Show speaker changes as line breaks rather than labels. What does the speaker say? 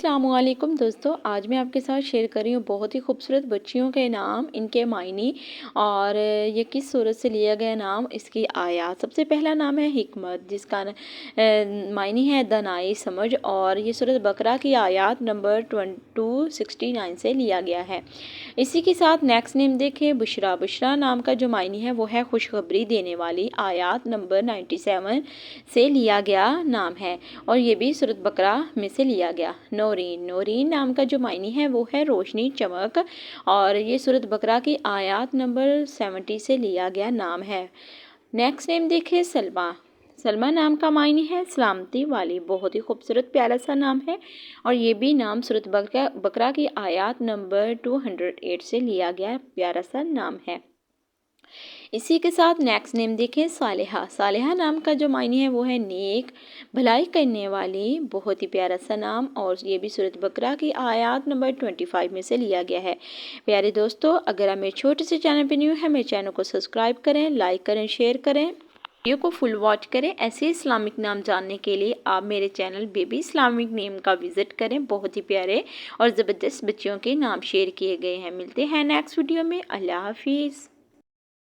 अस्सलामुअलैकुम दोस्तों, आज मैं आपके साथ शेयर कर रही हूँ बहुत ही खूबसूरत बच्चियों के नाम, इनके मायने और ये किस सूरत से लिया गया नाम, इसकी आयत। सबसे पहला नाम है हिकमत, जिसका मायने है दानाई समझ, और ये सूरत बकरा की आयत नंबर 269 से लिया गया है। इसी के साथ नेक्स्ट नेम देखें, बुशरा। बुशरा नाम का जो मायने है वो है खुशखबरी देने वाली, आयत नंबर 97 से लिया गया नाम है और ये भी सूरत बकरा में से लिया गया। नौरीन। नौरीन नाम का जो मायने है वो है रोशनी, चमक, और ये सूरत बकरा की आयत नंबर 70 से लिया गया नाम है। नेक्स्ट नेम देखिए, सलमा। सलमा नाम का मायने है सलामती वाली, बहुत ही खूबसूरत प्यारा सा नाम है और ये भी नाम सूरत बकरा की आयत नंबर 208 से लिया गया प्यारा सा नाम है। इसी के साथ नेक्स्ट नेम देखें, सालेहा। सालेहा नाम का जो मायने है वो है नेक, भलाई करने वाली, बहुत ही प्यारा सा नाम, और ये भी सूरत बकरा की आयत नंबर 25 में से लिया गया है। प्यारे दोस्तों, अगर आप मेरे छोटे से चैनल पर न्यू है, मेरे चैनल को सब्सक्राइब करें, लाइक करें, शेयर करें, वीडियो को फुल वॉच करें। ऐसे इस्लामिक नाम जानने के लिए आप मेरे चैनल बेबी इस्लामिक नेम का विजिट करें। बहुत ही प्यारे और ज़बरदस्त बच्चियों के नाम शेयर किए गए हैं। मिलते हैं नेक्स्ट वीडियो में। अल्लाह हाफिज़।